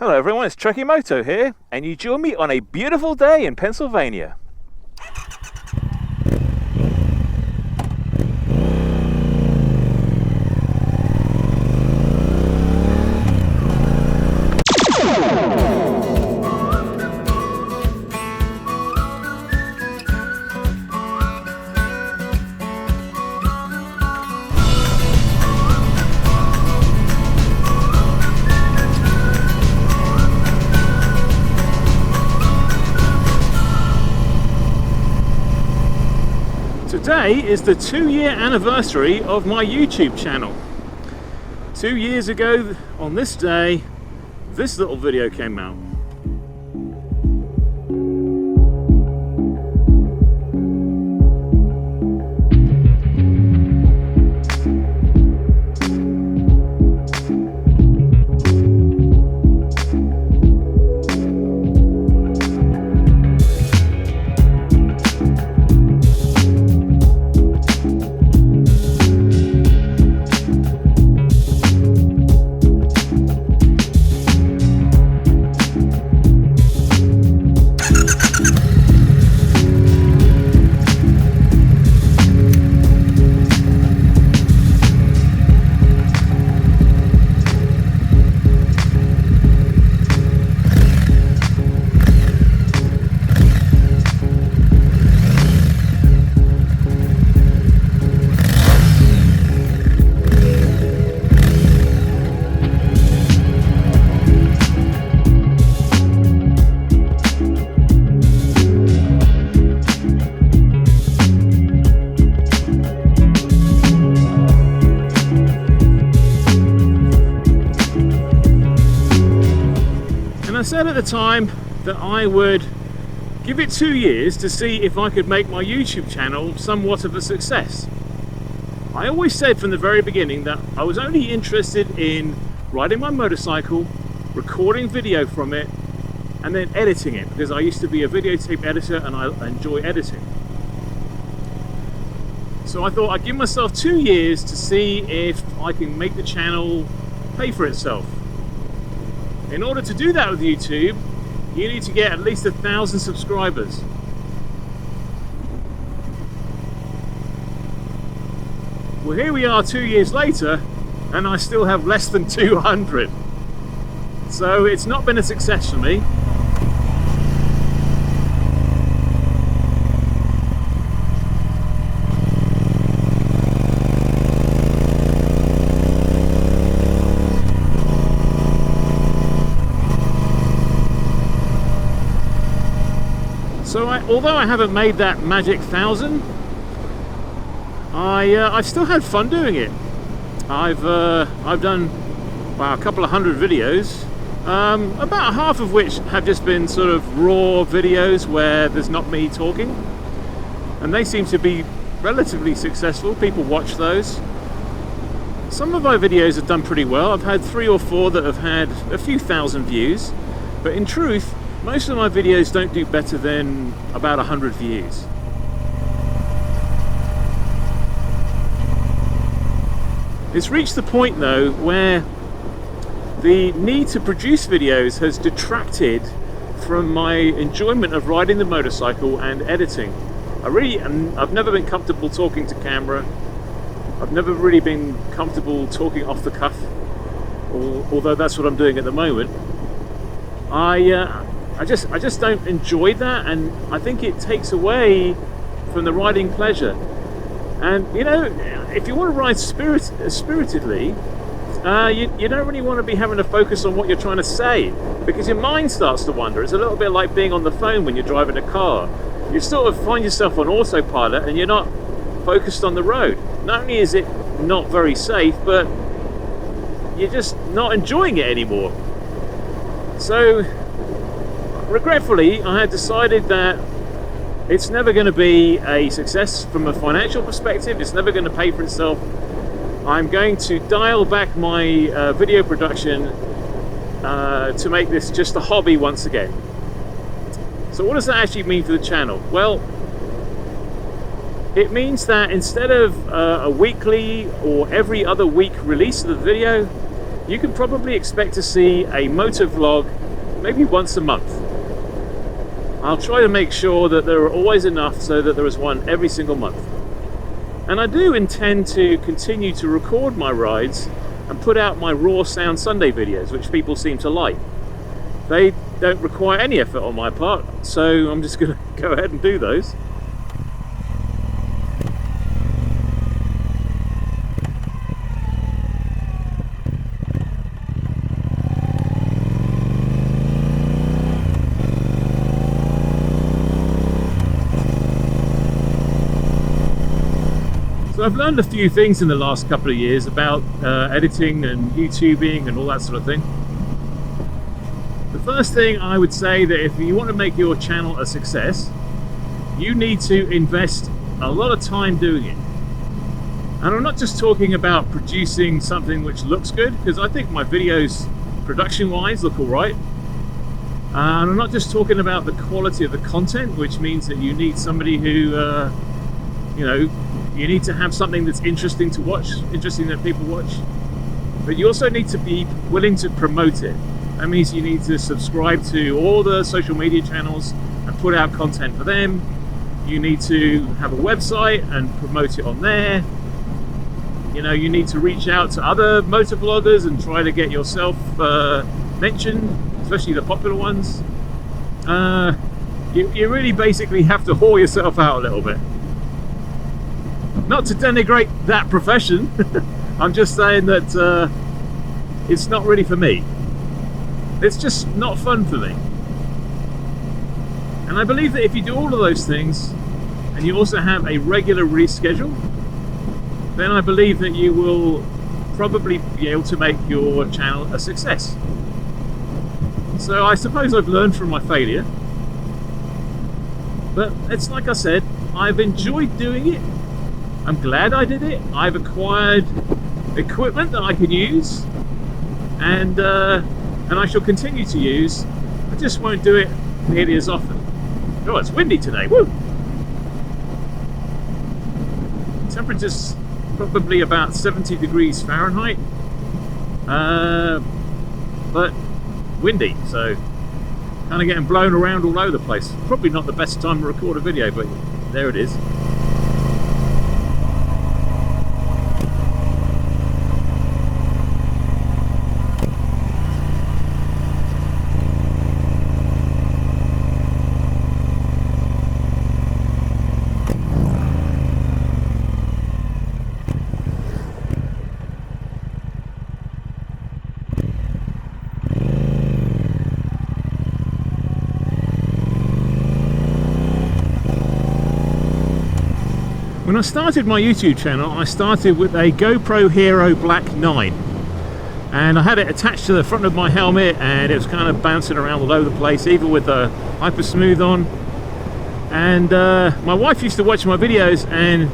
Hello everyone, it's TrekkieMoto here, and you join me on a beautiful day in Pennsylvania. Today is the 2-year anniversary of my YouTube channel. 2 years ago on this day, this little video came out. I said at the time that I would give it 2 years to see if I could make my YouTube channel somewhat of a success. I always said from the very beginning that I was only interested in riding my motorcycle, recording video from it, and then editing it, because I used to be a videotape editor and I enjoy editing. So I thought I'd give myself 2 years to see if I can make the channel pay for itself. In order to do that with YouTube, you need to get at least 1,000 subscribers. Well, here we are 2 years later, and I still have less than 200. So it's not been a success for me. So although I haven't made that magic 1,000, I've still had fun doing it. I've done a couple of hundred videos, about half of which have just been sort of raw videos where there's not me talking, and they seem to be relatively successful. People watch those. Some of my videos have done pretty well. I've had 3 or 4 that have had a few thousand views, but in truth, most of my videos don't do better than about 100 views. It's reached the point though where the need to produce videos has detracted from my enjoyment of riding the motorcycle and editing. I've never been comfortable talking to camera. I've never really been comfortable talking off the cuff, although that's what I'm doing at the moment. I just don't enjoy that, and I think it takes away from the riding pleasure. And you know, if you want to ride spiritedly, you don't really want to be having to focus on what you're trying to say, because your mind starts to wander. It's a little bit like being on the phone when you're driving a car. You sort of find yourself on autopilot and you're not focused on the road. Not only is it not very safe, but you're just not enjoying it anymore. So regretfully, I had decided that it's never going to be a success from a financial perspective. It's never going to pay for itself. I'm going to dial back my video production to make this just a hobby once again. So what does that actually mean for the channel? Well, it means that instead of a weekly or every other week release of the video, you can probably expect to see a motor vlog maybe once a month. I'll try to make sure that there are always enough so that there is one every single month. And I do intend to continue to record my rides and put out my Raw Sound Sunday videos, which people seem to like. They don't require any effort on my part, so I'm just going to go ahead and do those. So I've learned a few things in the last couple of years about editing and YouTubing and all that sort of thing. The first thing I would say that if you want to make your channel a success, you need to invest a lot of time doing it. And I'm not just talking about producing something which looks good, because I think my videos production wise look alright. And I'm not just talking about the quality of the content, which means that you need somebody who you need to have something that's interesting to watch, interesting that people watch, but you also need to be willing to promote it. That means you need to subscribe to all the social media channels and put out content for them. You need to have a website and promote it on there. You need to reach out to other motor bloggers and try to get yourself mentioned, especially the popular ones. You really basically have to whore yourself out a little bit. Not to denigrate that profession, I'm just saying that it's not really for me. It's just not fun for me. And I believe that if you do all of those things, and you also have a regular release schedule, then I believe that you will probably be able to make your channel a success. So I suppose I've learned from my failure. But it's like I said, I've enjoyed doing it. I'm glad I did it. I've acquired equipment that I can use, and I shall continue to use. I just won't do it nearly as often. Oh, it's windy today. Woo! Temperature's probably about 70 degrees Fahrenheit, but windy, so kind of getting blown around all over the place. Probably not the best time to record a video, but there it is. When I started my YouTube channel, I started with a GoPro Hero Black 9, and I had it attached to the front of my helmet, and it was kind of bouncing around all over the place, even with the Hyper Smooth on. And my wife used to watch my videos, and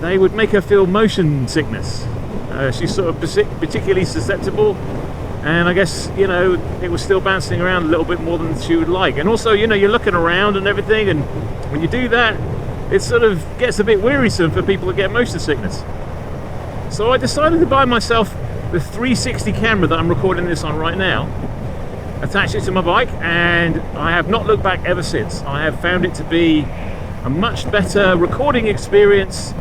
they would make her feel motion sickness. She's sort of particularly susceptible, and I guess it was still bouncing around a little bit more than she would like. And also, you're looking around and everything, and when you do that, it sort of gets a bit wearisome for people that get motion sickness. So I decided to buy myself the 360 camera that I'm recording this on right now, attach it to my bike, and I have not looked back ever since. I have found it to be a much better recording experience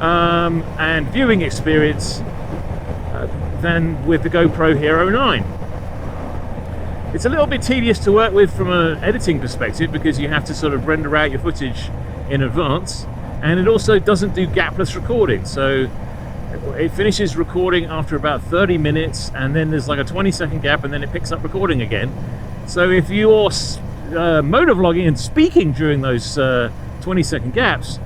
and viewing experience than with the GoPro Hero 9. It's a little bit tedious to work with from an editing perspective, because you have to sort of render out your footage in advance, and it also doesn't do gapless recording, so it finishes recording after about 30 minutes, and then there's like a 20-second gap, and then it picks up recording again. So if you're motovlogging and speaking during those 20-second gaps,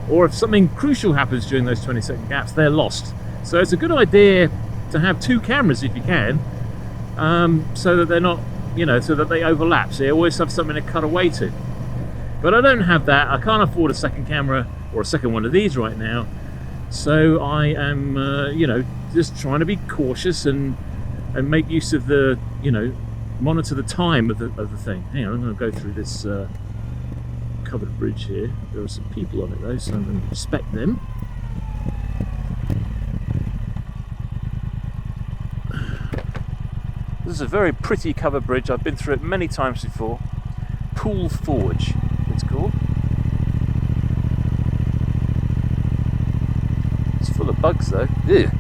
or if something crucial happens during those 20-second gaps, they're lost. So it's a good idea to have two cameras if you can, so that they're not, so that they overlap, so you always have something to cut away to. But I don't have that. I can't afford a second camera or a second one of these right now, so I am just trying to be cautious and make use of the monitor the time of the thing. Hang on, I'm going to go through this covered bridge here. There are some people on it though, so I'm going to respect them. This is a very pretty cover bridge. I've been through it many times before. Pool Forge, it's called. It's full of bugs though. Ew.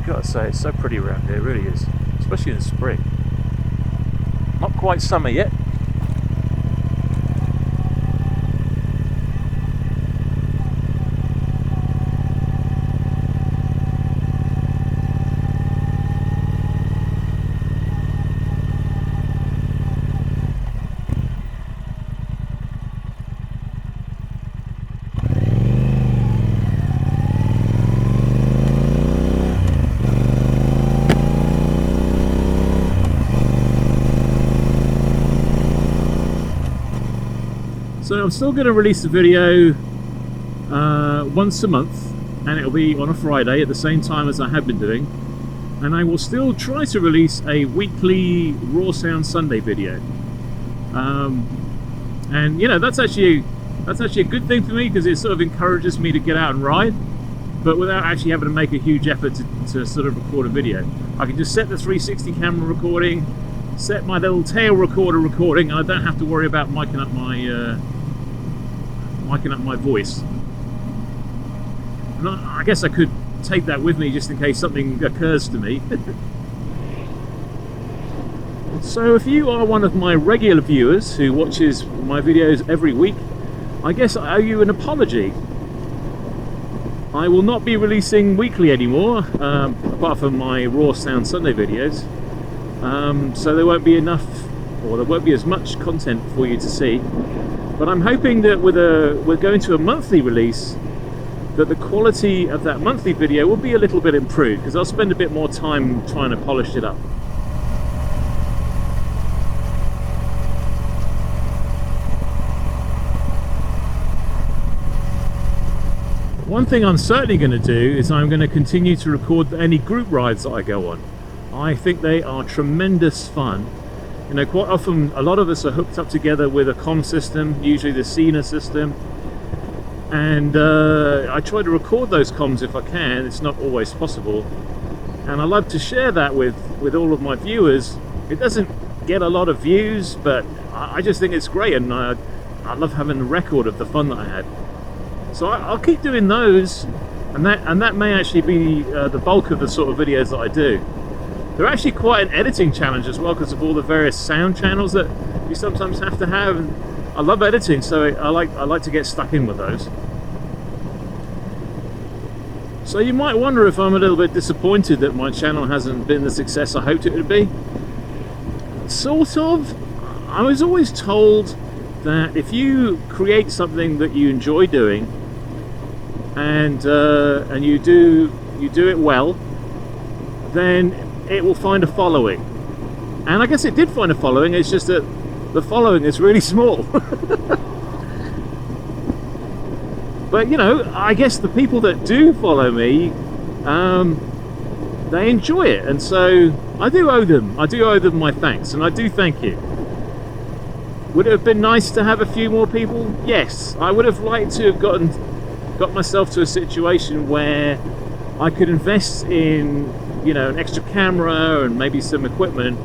Gotta say, it's so pretty around here, it really is, especially in the spring. Not quite summer yet. So I'm still going to release the video once a month, and it'll be on a Friday at the same time as I have been doing, and I will still try to release a weekly Raw Sound Sunday video. And you know, that's actually a good thing for me, because it sort of encourages me to get out and ride, but without actually having to make a huge effort to sort of record a video. I can just set the 360 camera recording, set my little tail recorder recording, and I don't have to worry about miking up my voice. And I guess I could take that with me just in case something occurs to me. So if you are one of my regular viewers who watches my videos every week, I guess I owe you an apology. I will not be releasing weekly anymore, apart from my Raw Sound Sunday videos. So there won't be enough, or there won't be as much content for you to see. But I'm hoping that with going to a monthly release, that the quality of that monthly video will be a little bit improved, because I'll spend a bit more time trying to polish it up. One thing I'm certainly going to do is I'm going to continue to record any group rides that I go on. I think they are tremendous fun. You know, quite often a lot of us are hooked up together with a comm system, usually the Cena system, and I try to record those comms if I can. It's not always possible, and I love to share that with all of my viewers. It doesn't get a lot of views, but I just think it's great, and I love having the record of the fun that I had. So I'll keep doing those, and that may actually be the bulk of the sort of videos that I do. They're actually quite an editing challenge as well, because of all the various sound channels that you sometimes have to have. And I love editing, so I like to get stuck in with those. So you might wonder if I'm a little bit disappointed that my channel hasn't been the success I hoped it would be. Sort of. I was always told that if you create something that you enjoy doing, and you do it well, then it will find a following. And I guess it did find a following. It's just that the following is really small. But you know, I guess the people that do follow me, they enjoy it, and so I do owe them my thanks, and I do thank you. Would it have been nice to have a few more people? Yes. I would have liked to have got myself to a situation where I could invest in, you know, an extra camera and maybe some equipment,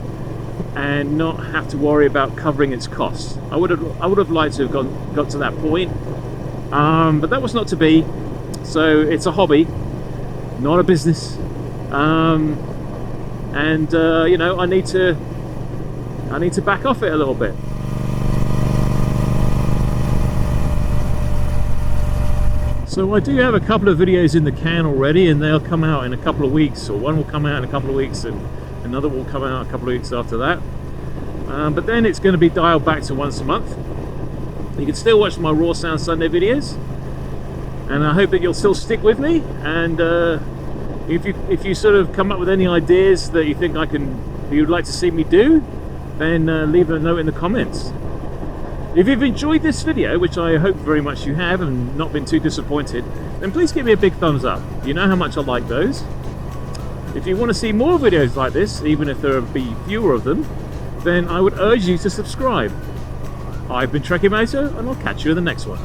and not have to worry about covering its costs. I would have liked to have got to that point, but that was not to be. So it's a hobby, not a business, and you know, I need to back off it a little bit. So I do have a couple of videos in the can already, and they'll come out in a couple of weeks, or one will come out in a couple of weeks and another will come out a couple of weeks after that. But then it's going to be dialed back to once a month. You can still watch my Raw Sound Sunday videos, and I hope that you'll still stick with me. And if you sort of come up with any ideas that you think you'd like to see me do, then leave a note in the comments. If you've enjoyed this video, which I hope very much you have and not been too disappointed, then please give me a big thumbs up. You know how much I like those. If you want to see more videos like this, even if there be fewer of them, then I would urge you to subscribe. I've been TrekkieMoto, and I'll catch you in the next one.